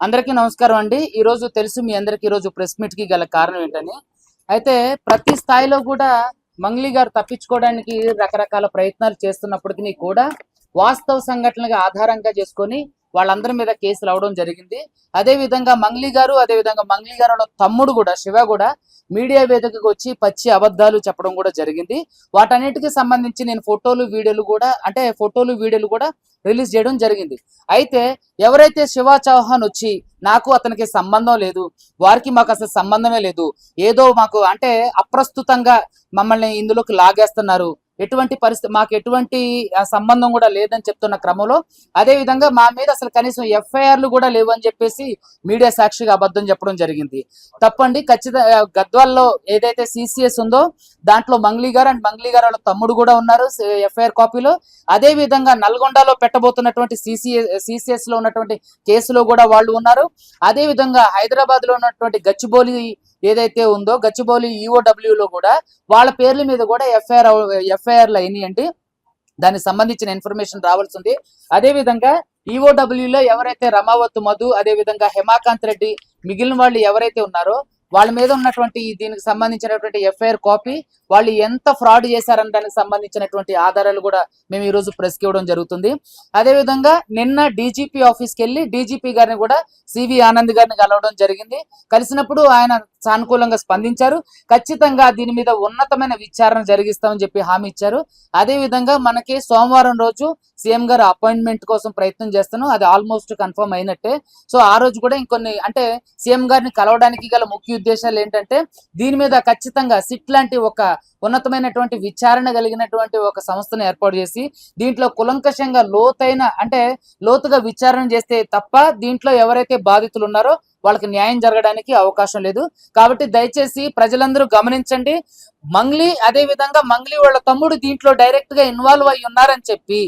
అందరికీ నమస్కారం అండి. ఈరోజు తెలుసు మీ అందరికీ ఈరోజు ప్రెస్ మీట్ కి గల కారణం ఏంటని. అయితే ప్రతి స్థాయిలో కూడా మంగ్లీ గారు తప్పించుకోవడానికి రకరకాల ప్రయత్నాలు చేస్తున్నప్పటికీ కూడా వాస్తవ సంఘటనలుగా ఆధారంగా చేసుకొని వాళ్ళందరి మీద కేసులు అవడం జరిగింది. అదే విధంగా మంగ్లీ గారు తమ్ముడు కూడా శివ కూడా మీడియా వేదికకు వచ్చి పచ్చి అబద్ధాలు చెప్పడం కూడా జరిగింది. వాటన్నిటికి సంబంధించి నేను ఫోటోలు వీడియోలు కూడా రిలీజ్ చేయడం జరిగింది. అయితే ఎవరైతే శివ చౌహాన్ వచ్చి నాకు అతనికి సంబంధం లేదు, వారికి మాకు అసలు సంబంధమే లేదు, ఏదో మాకు అంటే అప్రస్తుతంగా మమ్మల్ని ఇందులోకి లాగేస్తున్నారు, ఎటువంటి పరిస్థితి మాకు ఎటువంటి సంబంధం కూడా లేదని చెప్తున్న క్రమంలో అదే విధంగా మా మీద అసలు కనీసం ఎఫ్ఐఆర్లు కూడా లేవు అని చెప్పేసి మీడియా సాక్షిగా అబద్ధం చెప్పడం జరిగింది. తప్పండి. ఖచ్చితంగా గద్వాల్లో ఏదైతే సిసిఎస్ ఉందో దాంట్లో మంగ్లీ గారు వాళ్ళ తమ్ముడు కూడా ఉన్నారు ఎఫ్ఐఆర్ కాపీలో. అదే విధంగా నల్గొండలో పెట్టబోతున్నటువంటి సిసిఎస్ లో ఉన్నటువంటి కేసులో కూడా వాళ్ళు ఉన్నారు. అదే విధంగా హైదరాబాద్ లో ఉన్నటువంటి గచ్చిబౌలి ఏదైతే ఉందో గచ్చిబౌలి ఈఓడబ్ల్యూలో కూడా వాళ్ళ పేర్ల మీద కూడా ఎఫ్ఐఆర్లు అయినాయండి. దానికి సంబంధించిన ఇన్ఫర్మేషన్ రావాల్సి ఉంది. అదే విధంగా ఈఓడబ్ల్యూలో ఎవరైతే రమావత్ మధు, అదే విధంగా హేమాకాంత్ రెడ్డి, మిగిలిన వాళ్ళు ఎవరైతే ఉన్నారో వాళ్ళ మీద ఉన్నటువంటి దీనికి సంబంధించినటువంటి ఎఫ్ఐఆర్ కాపీ, వాళ్ళు ఎంత ఫ్రాడ్ చేశారని దానికి సంబంధించినటువంటి ఆధారాలు కూడా మేము ఈ రోజు ప్రెస్కి ఇవ్వడం జరుగుతుంది. అదే విధంగా నిన్న డీజీపీ ఆఫీస్కి వెళ్ళి డీజీపీ గారిని కూడా సివి ఆనంద్ గారిని కలవడం జరిగింది. కలిసినప్పుడు ఆయన సానుకూలంగా స్పందించారు. ఖచ్చితంగా దీని మీద ఉన్నతమైన విచారణ జరిగిస్తామని చెప్పి హామీ ఇచ్చారు. అదే విధంగా మనకి సోమవారం రోజు సీఎం గారు అపాయింట్మెంట్ కోసం ప్రయత్నం చేస్తున్నాం, అది ఆల్మోస్ట్ కన్ఫర్మ్ అయినట్టే. సో ఆ రోజు కూడా ఇంకొన్ని అంటే సీఎం గారిని కలవడానికి గల ముఖ్య ఉద్దేశాలు ఏంటంటే దీని మీద ఖచ్చితంగా సిట్ లాంటి ఒక ఉన్నతమైనటువంటి విచారణ కలిగినటువంటి ఒక సంస్థను ఏర్పాటు చేసి దీంట్లో కులంకషంగా లోతుగా విచారణ చేస్తే తప్ప దీంట్లో ఎవరైతే బాధితులు ఉన్నారో వాళ్ళకి న్యాయం జరగడానికి అవకాశం లేదు. కాబట్టి దయచేసి ప్రజలందరూ గమనించండి. మంగ్లీ అదే విధంగా మంగ్లీ వాళ్ళ తమ్ముడు దీంట్లో డైరెక్ట్ గా ఇన్వాల్వ్ అయి ఉన్నారని చెప్పి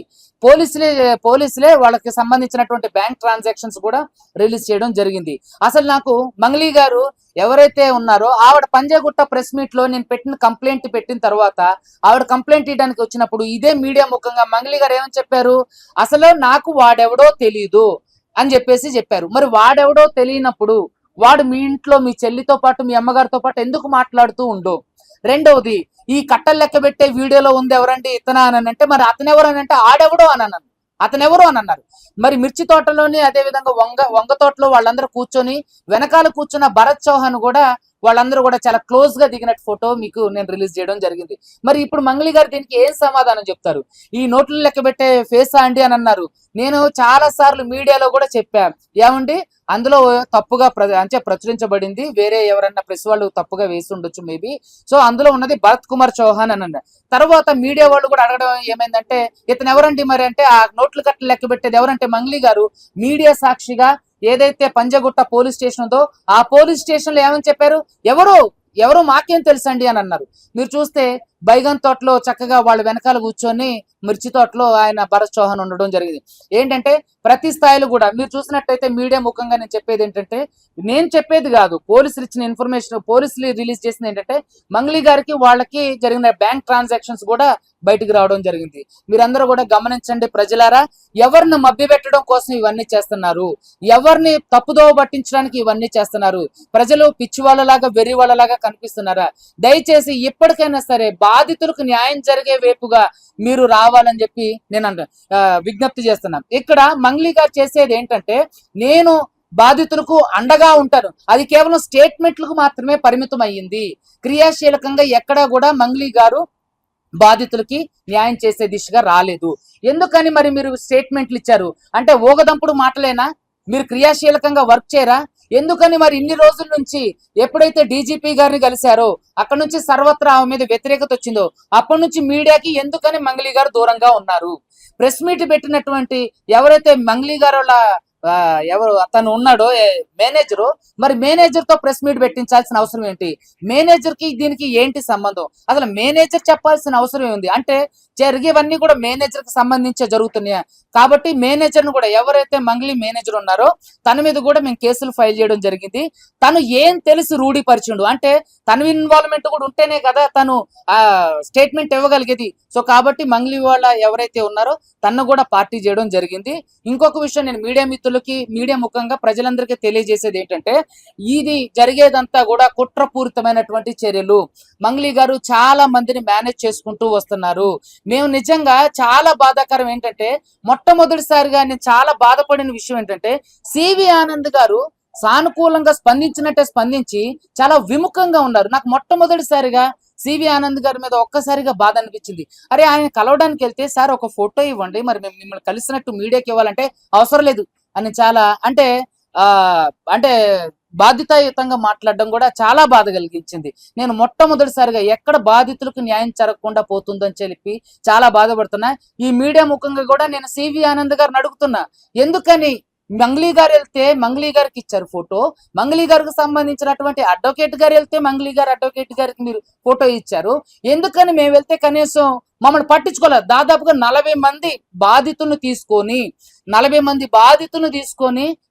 పోలీసులే వాళ్ళకి సంబంధించినటువంటి బ్యాంక్ ట్రాన్సాక్షన్స్ కూడా రిలీజ్ చేయడం జరిగింది. అసలు నాకు మంగ్లీ గారు ఎవరైతే ఉన్నారో ఆవిడ పంజాగుట్ట ప్రెస్ మీట్ లో నేను కంప్లైంట్ పెట్టిన తర్వాత ఆవిడ కంప్లైంట్ ఇవ్వడానికి వచ్చినప్పుడు ఇదే మీడియా ముఖంగా మంగ్లీ గారు ఏమని చెప్పారు, అసలు నాకు వాడెవడో తెలీదు అని చెప్పారు. మరి వాడెవడో తెలియనప్పుడు వాడు మీ ఇంట్లో మీ చెల్లితో పాటు మీ అమ్మగారితో పాటు ఎందుకు మాట్లాడుతూ ఉండు? రెండవది, ఈ కట్టలు లెక్క పెట్టే వీడియోలో ఉంది ఎవరండి ఇతనా అని అంటే మరి అతనెవరు అని అంటే ఆడెవడో అని అన్నాను, అతనెవరు అని అన్నారు. మరి మిర్చి తోటలోని అదే విధంగా వంగ తోటలో వాళ్ళందరూ కూర్చొని వెనకాల కూర్చున్న భరత్ చౌహాన్ కూడా వాళ్ళందరూ కూడా చాలా క్లోజ్ గా దిగినట్టు ఫోటో మీకు నేను రిలీజ్ చేయడం జరిగింది. మరి ఇప్పుడు మంగ్లీ గారు దీనికి ఏం సమాధానం చెప్తారు? ఈ నోట్లు లెక్క పెట్టే ఫేసా అండి అని అన్నారు. నేను చాలా సార్లు మీడియాలో కూడా చెప్పాను, ఏమండి అందులో తప్పుగా ప్రచురించబడింది, వేరే ఎవరన్నా ప్రెస్ వాళ్ళు తప్పుగా వేసి ఉండొచ్చు మేబీ. సో అందులో ఉన్నది భరత్ కుమార్ చౌహాన్ అని అన్నారు. తర్వాత మీడియా వాళ్ళు కూడా అడగడం ఏమైందంటే ఇతను ఎవరండి మరి అంటే ఆ నోట్లు కట్టలు లెక్క పెట్టేది ఎవరంటే మంగ్లీ గారు మీడియా సాక్షిగా ఏదైతే పంజగుట్ట పోలీస్ స్టేషన్ ఉందో ఆ పోలీస్ స్టేషన్ లో ఏమని చెప్పారు, ఎవరు మాకేం తెలుసండి అని అన్నారు. మీరు చూస్తే బైగన్ తోటలో చక్కగా వాళ్ళు వెనకాల కూర్చొని మిర్చి తోటలో ఆయన భరత్ చౌహాన్ ఉండడం జరిగింది. ఏంటంటే ప్రతి స్థాయిలో కూడా మీరు చూసినట్టయితే మీడియా ముఖంగా నేను చెప్పేది ఏంటంటే, నేను చెప్పేది కాదు, పోలీసులు ఇచ్చిన ఇన్ఫర్మేషన్, పోలీసులు రిలీజ్ చేసింది ఏంటంటే మంగ్లీ గారికి వాళ్ళకి జరిగిన బ్యాంక్ ట్రాన్సాక్షన్స్ కూడా బయటికి రావడం జరిగింది. మీరందరూ కూడా గమనించండి ప్రజలారా, ఎవరిని మభ్యపెట్టడం కోసం ఇవన్నీ చేస్తున్నారు, ఎవరిని తప్పుదోవ పట్టించడానికి ఇవన్నీ చేస్తున్నారు, ప్రజలు పిచ్చి వాళ్ళలాగా వెర్రి వాళ్ళలాగా కనిపిస్తున్నారా? దయచేసి ఇప్పటికైనా సరే బాధితులకు న్యాయం జరిగే వైపుగా మీరు రావాలని చెప్పి నేను విజ్ఞప్తి చేస్తున్నాను. ఇక్కడ మంగ్లీ గారు చేసేది ఏంటంటే నేను బాధితులకు అండగా ఉంటాను, అది కేవలం స్టేట్మెంట్లకు మాత్రమే పరిమితం అయ్యింది. క్రియాశీలకంగా ఎక్కడా కూడా మంగ్లీ గారు బాధితులకి న్యాయం చేసే దిశగా రాలేదు. ఎందుకని మరి మీరు స్టేట్మెంట్లు ఇచ్చారు అంటే ఊగదంపుడు మాటలేనా? మీరు క్రియాశీలకంగా వర్క్ చేయరా? ఎందుకని మరి ఇన్ని రోజుల నుంచి ఎప్పుడైతే డీజీపీ గారిని కలిశారో అక్కడ నుంచి సర్వత్రా ఆమె మీద వ్యతిరేకత వచ్చిందో అప్పటి నుంచి మీడియాకి ఎందుకని మంగ్లీ గారు దూరంగా ఉన్నారు? ప్రెస్ మీట్ పెట్టినటువంటి ఎవరైతే మంగ్లీ గారు ఎవరు అతను ఉన్నాడో మేనేజరు, మరి మేనేజర్ తో ప్రెస్ మీట్ పెట్టించాల్సిన అవసరం ఏంటి? మేనేజర్ కి దీనికి ఏంటి సంబంధం? అసలు మేనేజర్ చెప్పాల్సిన అవసరం ఉంది అంటే జరిగేవన్నీ కూడా మేనేజర్ కి సంబంధించే జరుగుతున్నాయి. కాబట్టి మేనేజర్ ను కూడా ఎవరైతే మంగ్లీ మేనేజర్ ఉన్నారో తన మీద కూడా మేము కేసులు ఫైల్ చేయడం జరిగింది. తను ఏం తెలిసి రూఢీపరిచిండు అంటే తన ఇన్వాల్వ్మెంట్ కూడా ఉంటేనే కదా తను స్టేట్మెంట్ ఇవ్వగలిగేది. సో కాబట్టి మంగ్లీ వాళ్ళ ఎవరైతే ఉన్నారో తను కూడా పార్టీ చేయడం జరిగింది. ఇంకొక విషయం నేను మీడియా మిత్రులు బాధితులకి మీడియా ముఖంగా ప్రజలందరికీ తెలియజేసేది ఏంటంటే, ఇది జరిగేదంతా కూడా కుట్రపూరితమైనటువంటి చర్యలు. మంగ్లీ గారు చాలా మందిని మేనేజ్ చేసుకుంటూ వస్తున్నారు. మేము నిజంగా చాలా బాధాకరం ఏంటంటే, మొట్టమొదటిసారిగా నేను చాలా బాధపడిన విషయం ఏంటంటే, సివి ఆనంద్ గారు సానుకూలంగా స్పందించినట్టే స్పందించి చాలా విముఖంగా ఉన్నారు. నాకు మొట్టమొదటిసారిగా సివి ఆనంద్ గారి మీద ఒక్కసారిగా బాధ అనిపించింది. అరే, ఆయన కలవడానికి వెళ్తే సార్ ఒక ఫోటో ఇవ్వండి, మరి మేము మిమ్మల్ని కలిసినట్టు మీడియాకి ఇవ్వాలంటే అవసరం లేదు అని చాలా ఆ అంటే బాధ్యతాయుతంగా మాట్లాడడం కూడా చాలా బాధ కలిగించింది. నేను మొట్టమొదటిసారిగా ఎక్కడ బాధితులకు న్యాయం జరగకుండా పోతుందని చెప్పి చాలా బాధపడుతున్నా. ఈ మీడియా ముఖంగా కూడా నేను సివి ఆనంద్ గారిని అడుగుతున్నా, ఎందుకని మంగ్లీ గారు వెళ్తే మంగ్లీ గారికి ఇచ్చారు ఫోటో, మంగ్లీ గారికి సంబంధించినటువంటి అడ్వకేట్ గారు వెళ్తే మంగ్లీ గారు అడ్వకేట్ గారికి మీరు ఫోటో ఇచ్చారు, ఎందుకని మేము వెళ్తే కనీసం మమ్మల్ని పట్టించుకోలేదు? దాదాపుగా 40 మంది బాధితులను తీసుకొని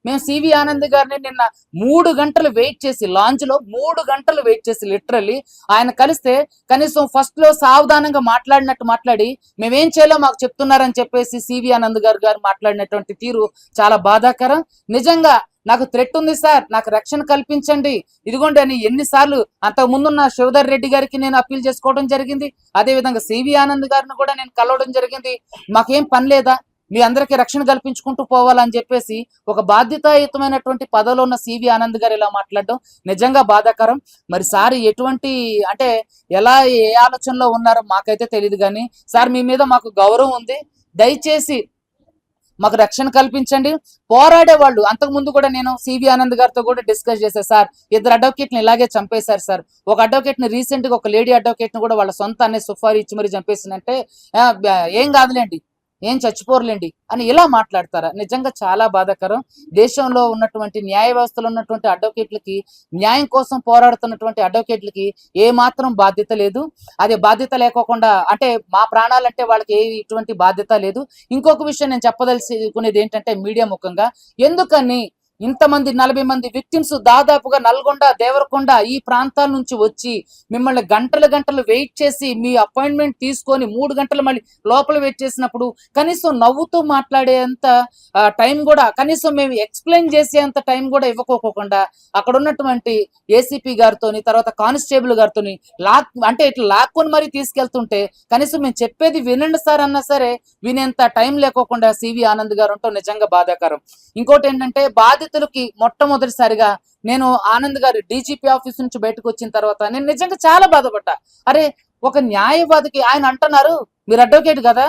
మేము సివి ఆనంద్ గారిని నిన్న 3 గంటలు వెయిట్ చేసి, లాంచ్ లో 3 గంటలు వెయిట్ చేసి లిటరల్లీ ఆయన కలిస్తే కనీసం ఫస్ట్ లో సావధానంగా మాట్లాడినట్టు మాట్లాడి మేమేం చేయాలో మాకు చెప్తున్నారని చెప్పేసి సివి ఆనంద్ గారు మాట్లాడినటువంటి తీరు చాలా బాధాకరం. నిజంగా నాకు థ్రెట్ ఉంది సార్, నాకు రక్షణ కల్పించండి, ఇదిగోండి అని ఎన్నిసార్లు అంతకు ముందున్న శివధర్ రెడ్డి గారికి నేను అప్పీల్ చేసుకోవడం జరిగింది. అదే విధంగా సివి ఆనంద్ గారిని కూడా నేను కలవడం జరిగింది. మాకేం పని లేదా, మీ అందరికీ రక్షణ కల్పించుకుంటూ పోవాలని చెప్పేసి ఒక బాధ్యతాయుతమైనటువంటి పదవిలో ఉన్న సివి ఆనంద్ గారు ఇలా మాట్లాడడం నిజంగా బాధాకరం. మరి సార్ ఎటువంటి ఎలా ఏ ఆలోచనలో ఉన్నారో మాకైతే తెలియదు, కానీ సార్ మీ మీద మాకు గౌరవం ఉంది, దయచేసి మాకు రక్షణ కల్పించండి. పోరాడే వాళ్ళు అంతకు ముందు కూడా నేను సివి ఆనంద్ గారితో కూడా డిస్కస్ చేశాను సార్, 2 అడ్వకేట్ని ఇలాగే చంపేశారు సార్, ఒక అడ్వకేట్ ని రీసెంట్ గా ఒక లేడీ అడ్వకేట్ ని కూడా వాళ్ళ సొంత అనే సుఫారీ ఇచ్చి మరి చంపేసిందంటే ఏం కాదులేండి, ఏం చచ్చిపోరులేండి అని ఇలా మాట్లాడతారా? నిజంగా చాలా బాధాకరం. దేశంలో ఉన్నటువంటి న్యాయ వ్యవస్థలో ఉన్నటువంటి అడ్వకేట్లకి, న్యాయం కోసం పోరాడుతున్నటువంటి అడ్వకేట్లకి ఏ మాత్రం బాధ్యత లేదు. అదే బాధ్యత లేకోకుండా మా ప్రాణాలంటే వాళ్ళకి ఇటువంటి బాధ్యత లేదు. ఇంకొక విషయం నేను చెప్పదలుచుకునేది ఏంటంటే, మీడియా ముఖంగా ఎందుకని ఇంతమంది 40 మంది విక్టిమ్స్ దాదాపుగా నల్గొండ, దేవరకొండ ఈ ప్రాంతాల నుంచి వచ్చి మిమ్మల్ని గంటలు వెయిట్ చేసి మీ అపాయింట్మెంట్ తీసుకొని 3 గంటలు మళ్ళీ లోపల వెయిట్ చేసినప్పుడు కనీసం నవ్వుతూ మాట్లాడేంత టైం కూడా, కనీసం మేము ఎక్స్ప్లెయిన్ చేసేంత టైం కూడా ఇవ్వకోకుండా అక్కడ ఉన్నటువంటి ఏసీపీ గారితోని, తర్వాత కానిస్టేబుల్ గారితోని ఇట్లా లాక్కొని మరీ తీసుకెళ్తుంటే కనీసం మేము చెప్పేది వినండి సార్ అన్నా సరే వినేంత టైం లేకోకుండా సివి ఆనంద్ గారు ఉంటూ నిజంగా బాధాకరం. ఇంకోటి ఏంటంటే, బాధితులకి మొట్టమొదటిసారిగా నేను ఆనంద్ గారు డీజీపీ ఆఫీస్ నుంచి బయటకు వచ్చిన తర్వాత నేను నిజంగా చాలా బాధపడ్డా. అరే, ఒక న్యాయవాదికి ఆయన అంటున్నారు మీరు అడ్వకేట్ కదా,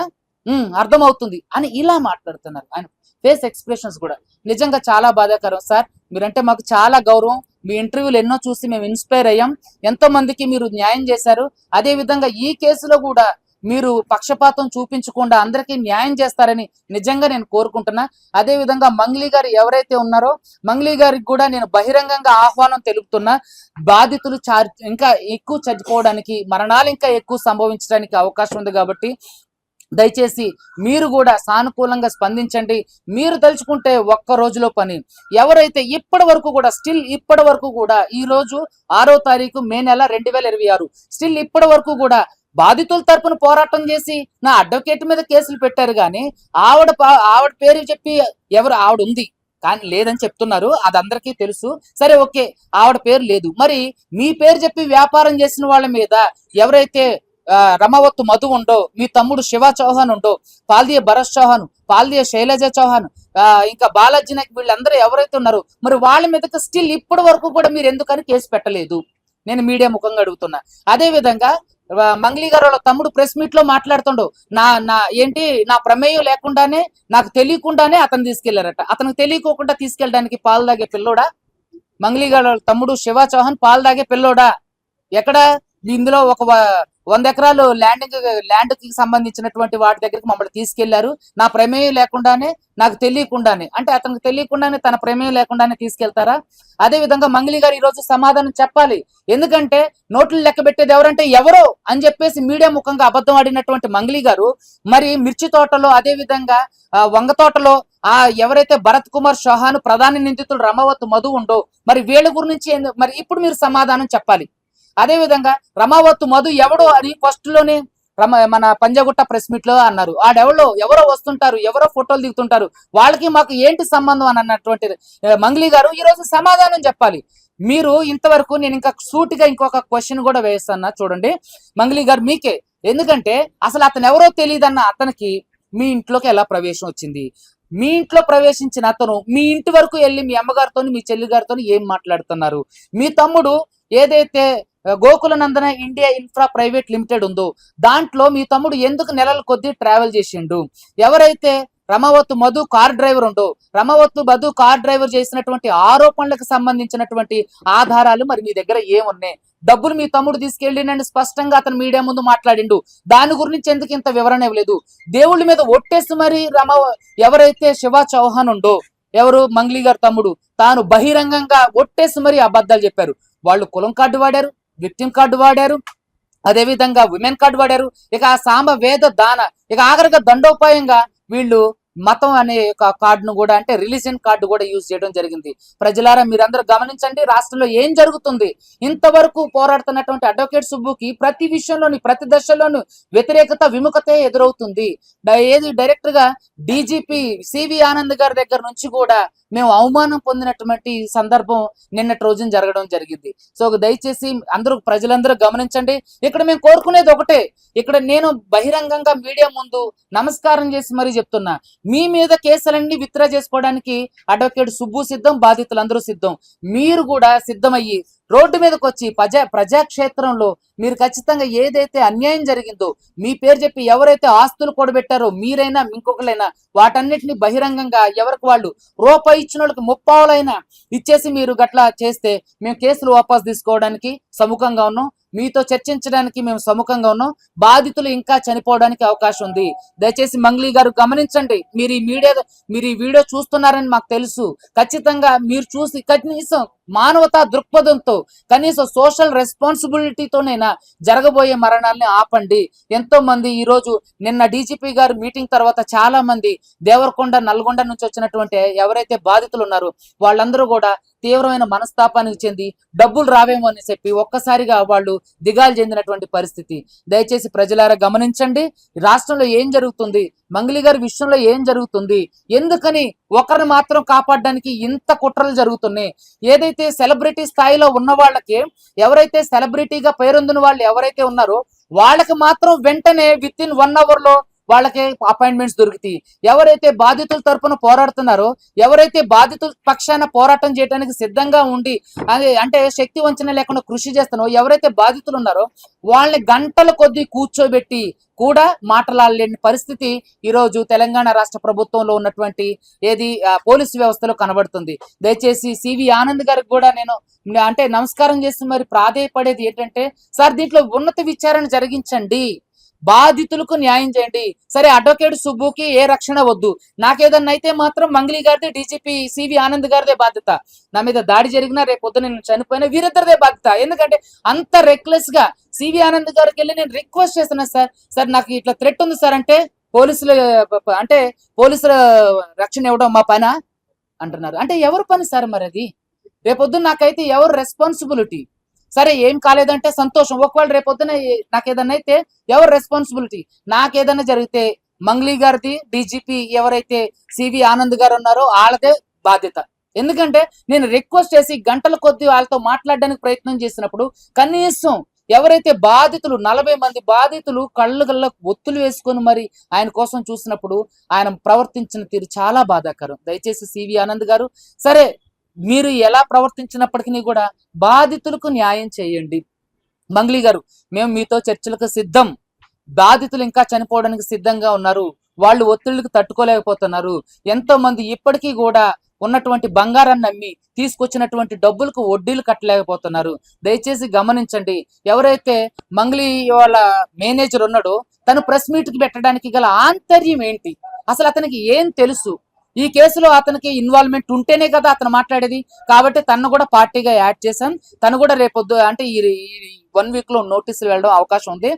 అర్థమవుతుంది అని ఇలా మాట్లాడుతున్నారు. ఆయన ఫేస్ ఎక్స్ప్రెషన్స్ కూడా నిజంగా చాలా బాధాకరం. సార్ మీరంటే మాకు చాలా గౌరవం, మీ ఇంటర్వ్యూలు ఎన్నో చూసి మేము ఇన్స్పైర్ అయ్యాం, ఎంతో మందికి మీరు న్యాయం చేశారు. అదే విధంగా ఈ కేసులో కూడా మీరు పక్షపాతం చూపించకుండా అందరికీ న్యాయం చేస్తారని నిజంగా నేను కోరుకుంటున్నా. అదే విధంగా మంగ్లీ గారు ఎవరైతే ఉన్నారో మంగ్లీ గారికి కూడా నేను బహిరంగంగా ఆహ్వానం తెలుపుతున్నా. బాధితులు ఇంకా ఎక్కువ చచ్చిపోవడానికి, మరణాలు ఇంకా ఎక్కువ సంభవించడానికి అవకాశం ఉంది కాబట్టి దయచేసి మీరు కూడా సానుకూలంగా స్పందించండి. మీరు తలుచుకుంటే ఒక్క రోజులో పని. ఎవరైతే ఇప్పటి వరకు కూడా ఈ రోజు 6వ తారీఖు మే నెల 2026 స్టిల్ ఇప్పటి వరకు కూడా బాధితుల తరపున పోరాటం చేసి నా అడ్వకేట్ మీద కేసులు పెట్టారు, కానీ ఆవిడ పేరు చెప్పి ఆవిడ ఉంది కానీ లేదని చెప్తున్నారు. అది అందరికీ తెలుసు. సరే, ఓకే, ఆవిడ పేరు లేదు. మరి మీ పేరు చెప్పి వ్యాపారం చేసిన వాళ్ళ మీద ఎవరైతే రమావత్ మధు ఉండో, మీ తమ్ముడు శివ చౌహాన్ ఉండో, పాల్దియ భరత్ చౌహాన్, పాల్దియ శైలజ చౌహాన్, ఇంకా బాలాజీ నాయక్, వీళ్ళందరూ ఎవరైతే ఉన్నారో మరి వాళ్ళ మీద స్టిల్ ఇప్పటి వరకు కూడా మీరు ఎందుకని కేసు పెట్టలేదు? నేను మీడియా ముఖంగా అడుగుతున్నా. అదే విధంగా మంగ్లీ గారు వాళ్ళ తమ్ముడు ప్రెస్ మీట్ లో మాట్లాడుతుండో నా ప్రమేయం లేకుండానే, నాకు తెలియకుండానే అతను తీసుకెళ్లారట. అతనికి తెలియకోకుండా తీసుకెళ్ళడానికి పాలు తాగే పిల్లోడా? మంగ్లీ గారు వాళ్ళ తమ్ముడు శివ చౌహాన్ పాలు తాగే పిల్లోడా? ఎక్కడ ఇందులో ఒక 100 ఎకరాలు ల్యాండ్ కి సంబంధించినటువంటి వాటి దగ్గరికి మమ్మల్ని తీసుకెళ్లారు, నా ప్రమేయం లేకుండానే, నాకు తెలియకుండానే. అతనికి తెలియకుండానే, తన ప్రమేయం లేకుండానే తీసుకెళ్తారా? అదే విధంగా మంగ్లీ గారు ఈ రోజు సమాధానం చెప్పాలి. ఎందుకంటే నోట్లు లెక్క పెట్టేది ఎవరో అని చెప్పేసి మీడియా ముఖంగా అబద్ధం ఆడినటువంటి మంగ్లీ గారు మరి మిర్చి తోటలో, అదే విధంగా వంగ తోటలో ఎవరైతే భరత్ కుమార్ చౌహాన్, ప్రధాన నిందితులు రమావత్ మధు ఉండో మరి వీళ్ళ గురించి మరి ఇప్పుడు మీరు సమాధానం చెప్పాలి. అదే విధంగా రమావత్ మధు ఎవడో అని ఫస్ట్ లోనే మన పంజాగుట్ట ప్రెస్ మీట్ లో అన్నారు. ఎవరో వస్తుంటారు, ఎవరో ఫోటోలు దిగుతుంటారు, వాళ్ళకి మాకు ఏంటి సంబంధం అని అన్నటువంటి మంగ్లీ గారు ఈ రోజు సమాధానం చెప్పాలి. మీరు ఇంతవరకు నేను ఇంకా సూటిగా ఇంకొక క్వశ్చన్ కూడా వేస్తాను చూడండి మంగ్లీ గారు మీకే. ఎందుకంటే అసలు అతను ఎవరో తెలియదన్న అతనికి మీ ఇంట్లోకి ఎలా ప్రవేశం వచ్చింది? మీ ఇంట్లో ప్రవేశించిన అతను మీ ఇంటి వరకు వెళ్ళి మీ అమ్మగారితో మీ చెల్లి గారితో ఏం మాట్లాడుతున్నారు? మీ తమ్ముడు ఏదైతే గోకుల నందన ఇండియా ఇన్ఫ్రా ప్రైవేట్ లిమిటెడ్ ఉందో దాంట్లో మీ తమ్ముడు ఎందుకు నెలల కొద్దీ ట్రావెల్ చేసిండు? ఎవరైతే రమావతు మధు కార్ డ్రైవర్ ఉండో రమావతు మధు కార్ డ్రైవర్ చేసినటువంటి ఆరోపణలకు సంబంధించినటువంటి ఆధారాలు మరి మీ దగ్గర ఏమున్నాయి? డబ్బులు మీ తమ్ముడు తీసుకెళ్ళిండని స్పష్టంగా అతను మీడియా ముందు మాట్లాడిండు. దాని గురించి ఎందుకు ఇంత వివరణ ఇవ్వలేదు? దేవుళ్ళ మీద ఒట్టేసి మరి ఎవరైతే శివ చౌహాన్ ఉండో, ఎవరు మంగ్లీ గారు తమ్ముడు, తాను బహిరంగంగా ఒట్టేసి మరి అబద్ధాలు చెప్పారు. వాళ్ళు కులం కార్డు వాడారు, విక్టిమ్ కార్డు వాడారు, అదే విధంగా విమెన్ కార్డు వాడారు, ఇక ఆ సామ వేద దాన, ఇక ఆఖరిగా దండోపాయంగా వీళ్ళు మతం అనే కార్డును కూడా అంటే రిలీజియన్ కార్డు కూడా యూజ్ చేయడం జరిగింది. ప్రజలారా మీరందరూ గమనించండి, రాష్ట్రంలో ఏం జరుగుతుంది. ఇంతవరకు పోరాడుతున్నటువంటి అడ్వకేట్ సుబ్బుకి ప్రతి విషయంలోని ప్రతి దశలోనూ వ్యతిరేకత విముఖతే ఎదురవుతుంది. ఏది డైరెక్టర్ గా డీజీపీ సివి ఆనంద్ గారి దగ్గర నుంచి కూడా మేము అవమానం పొందినటువంటి సందర్భం నిన్నటి రోజున జరగడం జరిగింది. సో దయచేసి ప్రజలందరూ గమనించండి. ఇక్కడ మేము కోరుకునేది ఒకటే, ఇక్కడ నేను బహిరంగంగా మీడియా ముందు నమస్కారం చేసి మరీ చెప్తున్నా, మీ మీద కేసులన్నీ విత్డ్రా చేసుకోవడానికి అడ్వకేట్ సుబ్బు సిద్ధం, బాధితులందరూ సిద్ధం. మీరు కూడా సిద్ధమయ్యి రోడ్డు మీదకి వచ్చి ప్రజాక్షేత్రంలో మీరు ఖచ్చితంగా ఏదైతే అన్యాయం జరిగిందో మీ పేరు చెప్పి ఎవరైతే ఆస్తులు కూడబెట్టారో మీరైనా ఇంకొకరైనా వాటన్నిటిని బహిరంగంగా ఎవరికి వాళ్ళు రూపాయి ఇచ్చిన వాళ్ళకి ముప్పావులైనా ఇచ్చేసి మీరు గట్లా చేస్తే మేము కేసులు వాపసు తీసుకోవడానికి సముఖంగా ఉన్నాం, మీతో చర్చించడానికి మేము సముఖంగా ఉన్నాం. బాధితులు ఇంకా చనిపోవడానికి అవకాశం ఉంది. దయచేసి మంగ్లీ గారు గమనించండి. మీరు ఈ వీడియో చూస్తున్నారని మాకు తెలుసు. ఖచ్చితంగా మీరు చూసి కనీసం మానవతా దృక్పథంతో కనీసం సోషల్ రెస్పాన్సిబిలిటీతోనైనా జరగబోయే మరణాలని ఆపండి. ఎంతో మంది ఈ రోజు నిన్న డీజీపీ గారు మీటింగ్ తర్వాత చాలా మంది దేవరకొండ, నల్గొండ నుంచి వచ్చినటువంటి ఎవరైతే బాధితులు ఉన్నారో వాళ్ళందరూ కూడా తీవ్రమైన మనస్తాపానికి చెంది డబ్బులు రావేమో అని చెప్పి ఒక్కసారిగా వాళ్ళు దిగాలు చెందినటువంటి పరిస్థితి. దయచేసి ప్రజలారా గమనించండి, రాష్ట్రంలో ఏం జరుగుతుంది, మంగ్లీ గారి విషయంలో ఏం జరుగుతుంది, ఎందుకని ఒకరిని మాత్రం కాపాడడానికి ఇంత కుట్రలు జరుగుతున్నాయి. ఏదైతే సెలబ్రిటీ స్థాయిలో ఉన్న వాళ్ళకి, ఎవరైతే సెలబ్రిటీగా పేరొందిన వాళ్ళు ఎవరైతే ఉన్నారో వాళ్ళకి మాత్రం వెంటనే విత్ ఇన్ 1 hour లో వాళ్ళకి అపాయింట్మెంట్స్ దొరుకుతాయి. ఎవరైతే బాధితుల తరపున పోరాడుతున్నారో, ఎవరైతే బాధితుల పక్షాన పోరాటం చేయడానికి సిద్ధంగా ఉండి అంటే శక్తి వంచన లేకుండా కృషి చేస్తున్నారో, ఎవరైతే బాధితులు ఉన్నారో వాళ్ళని గంటల కొద్దీ కూర్చోబెట్టి కూడా మాట్లాడలేని పరిస్థితి ఈరోజు తెలంగాణ రాష్ట్ర ప్రభుత్వంలో ఉన్నటువంటి పోలీసు వ్యవస్థలో కనబడుతుంది. దయచేసి సివి ఆనంద్ గారికి కూడా నేను అంటే నమస్కారం చేసి మరి ప్రాధేయపడేది ఏంటంటే, సార్ దీంట్లో ఉన్నత విచారణ జరిగించండి, బాధితులకు న్యాయం చేయండి. సరే అడ్వకేట్ సుబ్బుకి ఏ రక్షణ వద్దు, నాకేదన్నా అయితే మాత్రం మంగ్లీ గారిది, డీజీపీ సివి ఆనంద్ గారిదే బాధ్యత. నా మీద దాడి జరిగినా రేపొద్దు నేను చనిపోయినా వీరిద్దరిదే బాధ్యత. ఎందుకంటే అంత రెక్లెస్ గా సివి ఆనంద్ గారికి వెళ్ళి నేను రిక్వెస్ట్ చేస్తున్నా, సార్ నాకు ఇట్లా థ్రెట్ ఉంది సార్ అంటే పోలీసుల రక్షణ ఇవ్వడం మా పనా అంటున్నారు. అంటే ఎవరు పని సార్ మరి అది? రేపొద్దు నాకైతే ఎవరు రెస్పాన్సిబిలిటీ? సరే ఏం కాలేదంటే సంతోషం, ఒకవేళ రేపొద్దున నాకేదన్నా అయితే ఎవరు రెస్పాన్సిబిలిటీ? నాకేదన్నా జరిగితే మంగ్లీ గారిది, డీజీపీ ఎవరైతే సివి ఆనంద్ గారు ఉన్నారో వాళ్ళదే బాధ్యత. ఎందుకంటే నేను రిక్వెస్ట్ చేసి గంటల కొద్దీ వాళ్ళతో మాట్లాడడానికి ప్రయత్నం చేసినప్పుడు కనీసం ఎవరైతే బాధితులు 40 మంది బాధితులు కళ్ళు ఒత్తులు వేసుకొని మరి ఆయన కోసం చూసినప్పుడు ఆయన ప్రవర్తించిన తీరు చాలా బాధాకరం. దయచేసి సివి ఆనంద్ గారు, సరే మీరు ఎలా ప్రవర్తించినప్పటికీ కూడా బాధితులకు న్యాయం చేయండి. మంగ్లీ గారు, మేము మీతో చర్చలకు సిద్ధం. బాధితులు ఇంకా చనిపోవడానికి సిద్ధంగా ఉన్నారు, వాళ్ళు ఒత్తిళ్లకు తట్టుకోలేకపోతున్నారు. ఎంతో మంది ఇప్పటికీ కూడా ఉన్నటువంటి బంగారాన్ని నమ్మి తీసుకొచ్చినటువంటి డబ్బులకు వడ్డీలు కట్టలేకపోతున్నారు. దయచేసి గమనించండి. ఎవరైతే మంగ్లీ వాళ్ళ మేనేజర్ ఉన్నాడో తను ప్రెస్ మీట్ కి పెట్టడానికి గల ఆంతర్యం ఏంటి, అసలు అతనికి ఏం తెలుసు? ఈ కేసులో అతనికి ఇన్వాల్వ్మెంట్ ఉంటేనే కదా అతను మాట్లాడేది. కాబట్టి తను కూడా పార్టీగా యాడ్ చేశాం. తను కూడా రేపొద్దు అంటే ఈ 1 వీక్ లో నోటీసులు వెళ్ళడం అవకాశం ఉంది.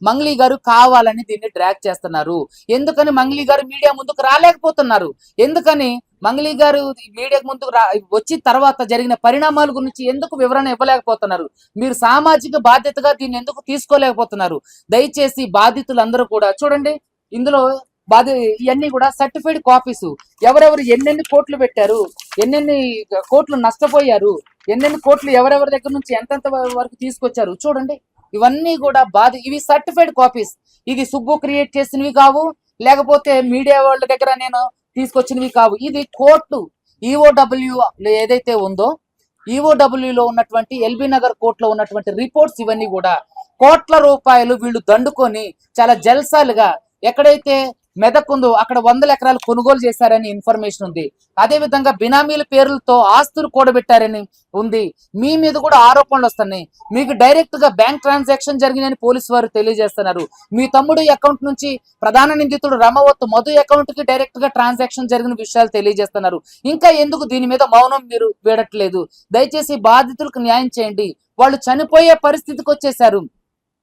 మంగ్లీ గారు కావాలని దీన్ని డ్రాగ్ చేస్తున్నారు. ఎందుకని మంగ్లీ గారు మీడియా ముందుకు రాలేకపోతున్నారు? ఎందుకని మంగ్లీ గారు మీడియా ముందుకు వచ్చిన తర్వాత జరిగిన పరిణామాల గురించి ఎందుకు వివరణ ఇవ్వలేకపోతున్నారు? మీరు సామాజిక బాధ్యతగా దీన్ని ఎందుకు తీసుకోలేకపోతున్నారు? దయచేసి బాధితులందరూ కూడా చూడండి, ఇందులో ఇవన్నీ కూడా సర్టిఫైడ్ కాపీస్. ఎవరెవరు ఎన్నెన్ని కోట్లు పెట్టారు, ఎన్నెన్ని కోట్లు నష్టపోయారు, ఎన్నెన్ని కోట్లు ఎవరెవరి దగ్గర నుంచి ఎంతెంత వరకు తీసుకొచ్చారు చూడండి. ఇవన్నీ కూడా ఇవి సర్టిఫైడ్ కాపీస్. ఇది సుబ్బు క్రియేట్ చేసినవి కావు, లేకపోతే మీడియా వాళ్ళ దగ్గర నేను తీసుకొచ్చినవి కావు. ఇది కోర్టు ఈఓడబ్ల్యూ ఏదైతే ఉందో ఈఓడబ్ల్యూలో ఉన్నటువంటి ఎల్బీ నగర్ కోర్టులో ఉన్నటువంటి రిపోర్ట్స్ ఇవన్నీ కూడా కోట్ల రూపాయలు వీళ్ళు దండుకొని చాలా జల్సాలుగా ఎక్కడైతే మెదక్ ఉందో అక్కడ 100 ఎకరాలు కొనుగోలు చేశారని ఇన్ఫర్మేషన్ ఉంది. అదే విధంగా బినామీల పేర్లతో ఆస్తులు కూడబెట్టారని ఉంది. మీ మీద కూడా ఆరోపణలు వస్తున్నాయి. మీకు డైరెక్ట్ గా బ్యాంక్ ట్రాన్సాక్షన్ జరిగిందని పోలీసు వారు తెలియజేస్తున్నారు. మీ తమ్ముడు అకౌంట్ నుంచి ప్రధాన నిందితుడు రమవత్తు మధు అకౌంట్ కి డైరెక్ట్ గా ట్రాన్సాక్షన్ జరిగిన విషయాలు తెలియజేస్తున్నారు. ఇంకా ఎందుకు దీని మీద మౌనం మీరు వీడట్లేదు? దయచేసి బాధితులకు న్యాయం చేయండి. వాళ్ళు చనిపోయే పరిస్థితికి వచ్చేసారు.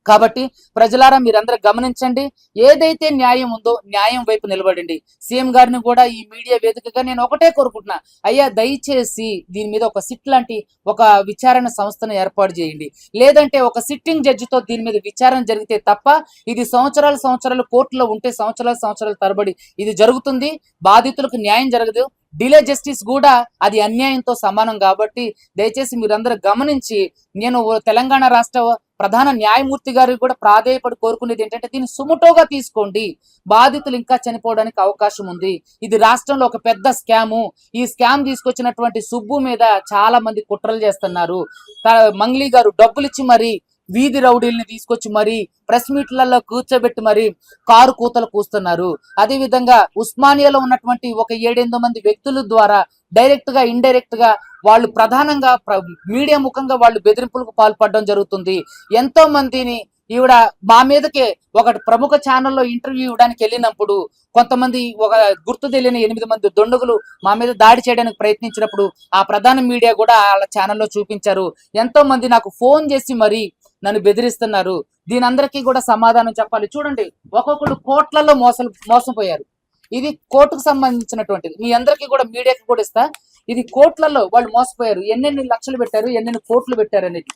కాబట్టి ప్రజలారా మీరందరూ గమనించండి, ఏదైతే న్యాయం ఉందో న్యాయం వైపు నిలబడండి. సీఎం గారిని కూడా ఈ మీడియా వేదికగా నేను ఒకటే కోరుకుంటున్నా, అయ్యా దయచేసి దీని మీద ఒక సిట్ లాంటి ఒక విచారణ సంస్థను ఏర్పాటు చేయండి. లేదంటే ఒక సిట్టింగ్ జడ్జితో దీని మీద విచారణ జరిగితే తప్ప ఇది సంవత్సరాలు కోర్టులో ఉంటే సంవత్సరాల తరబడి ఇది జరుగుతుంది. బాధితులకు న్యాయం జరగదు. డిలే జస్టిస్ కూడా అది అన్యాయంతో సమానం. కాబట్టి దయచేసి మీరందరూ గమనించి, నేను తెలంగాణ రాష్ట్ర ప్రధాన న్యాయమూర్తి గారు కూడా ప్రాధేయపడి కోరుకునేది ఏంటంటే దీన్ని సుముటోగా తీసుకోండి. బాధితులు ఇంకా చనిపోవడానికి అవకాశం ఉంది. ఇది రాష్ట్రంలో ఒక పెద్ద స్కాము. ఈ స్కామ్ తీసుకొచ్చినటువంటి సుబ్బు మీద చాలా మంది కుట్రలు చేస్తున్నారు. మంగ్లీ గారు డబ్బులు ఇచ్చి మరి వీధి రౌడీల్ని తీసుకొచ్చి మరి ప్రెస్ మీట్లలో కూర్చోబెట్టి మరి కారు కూతలు కూస్తున్నారు. అదే విధంగా ఉస్మానియాలో ఉన్నటువంటి ఒక 7-8 మంది వ్యక్తుల ద్వారా డైరెక్ట్ గా ఇండైరెక్ట్ గా వాళ్ళు ప్రధానంగా మీడియా ముఖంగా వాళ్ళు బెదిరింపులకు పాల్పడడం జరుగుతుంది. ఎంతో మందిని ఈవిడ మా మీదకే ఒక ప్రముఖ ఛానల్లో ఇంటర్వ్యూ ఇవ్వడానికి వెళ్ళినప్పుడు కొంతమంది ఒక గుర్తు తెలియని 8 మంది దొండగులు మా మీద దాడి చేయడానికి ప్రయత్నించినప్పుడు ఆ ప్రధాన మీడియా కూడా వాళ్ళ ఛానల్లో చూపించారు. ఎంతో మంది నాకు ఫోన్ చేసి మరి నన్ను బెదిరిస్తున్నారు. దీని అందరికీ కూడా సమాధానం చెప్పాలి. చూడండి, ఒక్కొక్కరు కోట్లలో మోసపోయారు. ఇది కోర్టుకు సంబంధించినటువంటిది. మీ అందరికీ కూడా మీడియాకి కూడా ఇస్తా. ఇది కోట్లలో వాళ్ళు మోసపోయారు. ఎన్నెన్ని లక్షలు పెట్టారు, ఎన్నెన్ని కోట్లు పెట్టారు అనేది.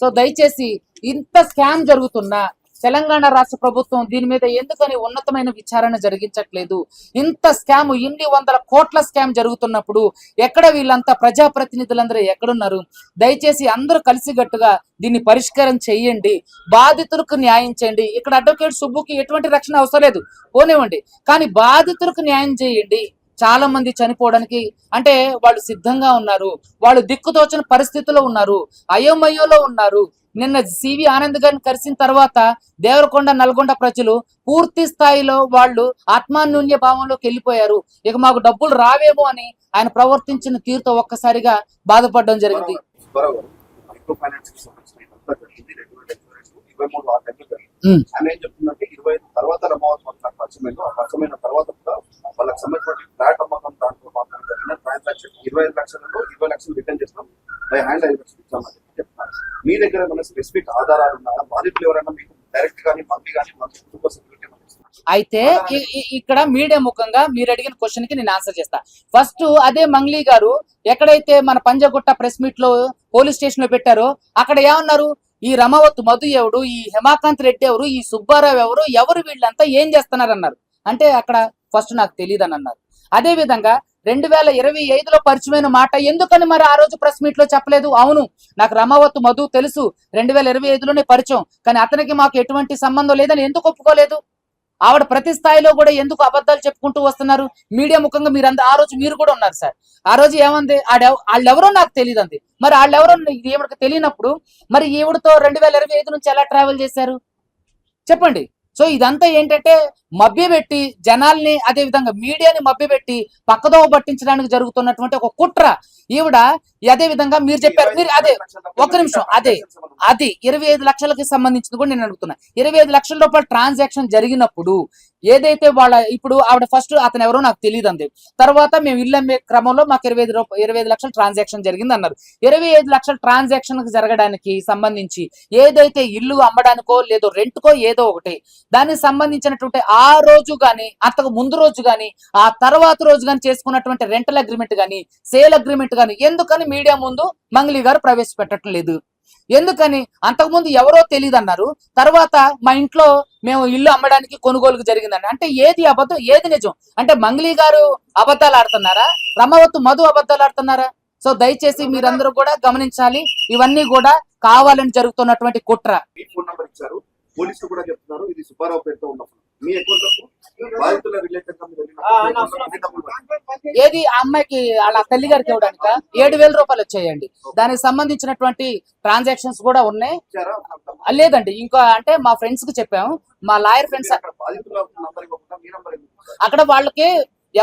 సో దయచేసి ఇంత స్కామ్ జరుగుతున్నా తెలంగాణ రాష్ట్ర ప్రభుత్వం దీని మీద ఎందుకని ఉన్నతమైన విచారణ జరిగించట్లేదు? ఇంత స్కామ్, ఇన్ని 100 కోట్ల స్కామ్ జరుగుతున్నప్పుడు ఎక్కడ వీళ్ళంతా ప్రజాప్రతినిధులందరూ ఎక్కడున్నారు? దయచేసి అందరూ కలిసిగట్టుగా దీన్ని పరిష్కారం చేయండి. బాధితులకు న్యాయం చేయండి. ఇక్కడ అడ్వకేట్ సుబ్బుకి ఎటువంటి రక్షణ అవసరం లేదు, పోనివ్వండి. కానీ బాధితులకు న్యాయం చేయండి. చాలా మంది చనిపోవడానికి అంటే వాళ్ళు సిద్ధంగా ఉన్నారు. వాళ్ళు దిక్కుతోచని పరిస్థితుల్లో ఉన్నారు, అయోమయోలో ఉన్నారు. నిన్న సివి ఆనంద్ గారిని కలిసిన తర్వాత దేవరకొండ నల్గొండ ప్రజలు పూర్తి స్థాయిలో వాళ్ళు ఆత్మాన్యూన్య భావంలోకి వెళ్ళిపోయారు. ఇక మాకు డబ్బులు రావేమో అని ఆయన ప్రవర్తించిన తీరుతో ఒక్కసారిగా బాధపడడం జరిగింది. వాళ్ళకి సంబంధించిన ఫ్లాట్ అమ్మకం దాంట్లో మాత్రం జరిగిన ట్రాన్సాక్షన్ 25 లక్షలలో 20 లక్షలు రిటర్న్ చేస్తాం, బై హ్యాండ్ 5 లక్షలు ఇచ్చామని చెప్తున్నారు. మీ దగ్గర ఏమైనా స్పెసిఫిక్ ఆధారాలు ఉన్నాయా? బాధితులు ఎవరైనా మీకు డైరెక్ట్ కానీ మంత్రి కానీ మంత్రి కుటుంబ సభ్యులకి అయితే ఇక్కడ మీడియా ముఖంగా మీరు అడిగిన క్వశ్చన్ కి నేను ఆన్సర్ చేస్తా. ఫస్ట్ అదే మంగ్లీ గారు ఎక్కడైతే మన పంజగుట్ట ప్రెస్ మీట్ లో పోలీస్ స్టేషన్ లో పెట్టారో అక్కడ ఏమన్నారు? ఈ రమవత్తు మధు ఎవరు, ఈ హేమాకాంత్ రెడ్డి ఎవరు, ఈ సుబ్బారావు ఎవరు వీళ్ళంతా ఏం చేస్తున్నారు అన్నారు. అంటే అక్కడ ఫస్ట్ నాకు తెలియదని అన్నారు. అదే విధంగా 2025లో పరిచయమైన మాట ఎందుకని మరి ఆ రోజు ప్రెస్ మీట్ లో చెప్పలేదు? అవును, నాకు రమవత్తు మధు తెలుసు, 2025లోనే పరిచయం, కానీ అతనికి మాకు ఎటువంటి సంబంధం లేదని ఎందుకు ఒప్పుకోలేదు? ఆవిడ ప్రతి స్థాయిలో కూడా ఎందుకు అబద్ధాలు చెప్పుకుంటూ వస్తున్నారు? మీడియా ముఖంగా ఆ రోజు మీరు కూడా ఉన్నారు సార్. ఆ రోజు ఏమంది? వాళ్ళెవరో నాకు తెలియదు అంది. మరి వాళ్ళెవరో ఈవిడకి తెలియనప్పుడు మరి ఈవిడతో 2025 నుంచి ఎలా ట్రావెల్ చేశారు చెప్పండి. సో ఇదంతా ఏంటంటే మభ్యపెట్టి జనాల్ని, అదే విధంగా మీడియాని మభ్యపెట్టి పక్కదోవ పట్టించడానికి జరుగుతున్నటువంటి ఒక కుట్ర ఈవిడ. అదే విధంగా మీరు చెప్పారు, మీరు అదే ఒక్క నిమిషం, అది 25 లక్షలకి సంబంధించింది కూడా నేను అడుగుతున్నా. 25 లక్షల రూపాయల ట్రాన్సాక్షన్ జరిగినప్పుడు ఏదైతే వాళ్ళ ఇప్పుడు ఆవిడ ఫస్ట్ అతను ఎవరో నాకు తెలియదు అంది. తర్వాత మేము ఇల్లు అమ్మే క్రమంలో మాకు 25 లక్షల ట్రాన్సాక్షన్ జరిగింది అన్నారు. 25 లక్షల ట్రాన్సాక్షన్ జరగడానికి సంబంధించి ఏదైతే ఇల్లు అమ్మడానికో లేదో రెంట్కో ఏదో ఒకటి దానికి సంబంధించినటువంటి ఆ రోజు కానీ అంతకు ముందు రోజు కానీ ఆ తర్వాత రోజు కానీ చేసుకున్నటువంటి రెంటల్ అగ్రిమెంట్ కానీ సేల్ అగ్రిమెంట్ కానీ ఎందుకని మీడియా ముందు మంగ్లీ గారు ప్రవేశపెట్టడం లేదు? ఎందుకని? అంతకుముందు ఎవరో తెలియదు అన్నారు, తర్వాత మా ఇంట్లో మేము ఇల్లు అమ్మడానికి కొనుగోలుకు జరిగిందని. అంటే ఏది అబద్ధం ఏది నిజం? అంటే మంగ్లీ గారు అబద్ధాలు ఆడుతున్నారా, రమవత్తు మధు అబద్ధాలు ఆడుతున్నారా? సో దయచేసి మీరందరూ కూడా గమనించాలి, ఇవన్నీ కూడా కావాలని జరుగుతున్నటువంటి కుట్ర. మీ ఫోన్ నంబర్ ఇచ్చారు, పోలీసులు కూడా చెప్తున్నారు ఇది సుబ్బారావు పేరుతో ఉన్నప్పుడు మీ అకౌంట్ బాధితుల రిలేటెడ్ ఏది ఆ అమ్మాయికి వాళ్ళ తల్లి గారికి ఇవ్వడానికి 7,000 రూపాయలు వచ్చాయండి. దానికి సంబంధించినటువంటి ట్రాన్సాక్షన్స్ కూడా ఉన్నాయి. లేదండి, ఇంకా అంటే మా ఫ్రెండ్స్ కి చెప్పాము, మా లాయర్ ఫ్రెండ్స్ అక్కడ వాళ్ళకి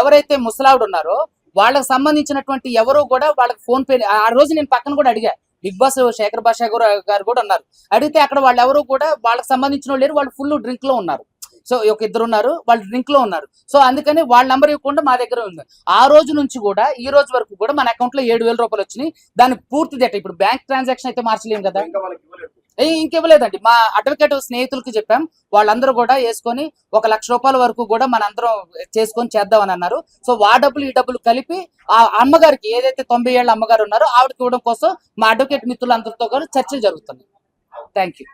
ఎవరైతే ముసలావిడ ఉన్నారో వాళ్ళకి సంబంధించినటువంటి ఎవరు కూడా వాళ్ళకి ఫోన్ పే ఆ రోజు నేను పక్కన కూడా అడిగా, బిగ్ బాస్ శేఖర్ భాష గారు కూడా ఉన్నారు. అడిగితే అక్కడ వాళ్ళు ఎవరు కూడా వాళ్ళకి సంబంధించిన వాళ్ళు లేరు, వాళ్ళు ఫుల్ డ్రింక్ లో ఉన్నారు. సో ఒక ఇద్దరు ఉన్నారు, వాళ్ళు డ్రింక్ లో ఉన్నారు. సో అందుకని వాళ్ళ నెంబర్ ఇవ్వకుండా మా దగ్గర ఉంది. ఆ రోజు నుంచి కూడా ఈ రోజు వరకు కూడా మన అకౌంట్ లో 7,000 రూపాయలు వచ్చినాయి. దాని పూర్తి డేటా ఇప్పుడు బ్యాంక్ ట్రాన్సాక్షన్ అయితే మార్చలేము కదా, ఇంకివ్వలేదండి. మా అడ్వకేట్ స్నేహితులకి చెప్పాం, వాళ్ళందరూ కూడా వేసుకొని 1,00,000 రూపాయల వరకు కూడా మనందరం చేసుకొని చేద్దామని అన్నారు. సో ఆ డబ్బులు ఈ డబ్బులు కలిపి ఆ అమ్మగారికి ఏదైతే 90 ఏళ్ళ అమ్మగారు ఉన్నారో ఆవిడకి ఇవ్వడం కోసం మా అడ్వకేట్ మిత్రులందరితో కూడా చర్చలు జరుగుతున్నాయి. Thank you.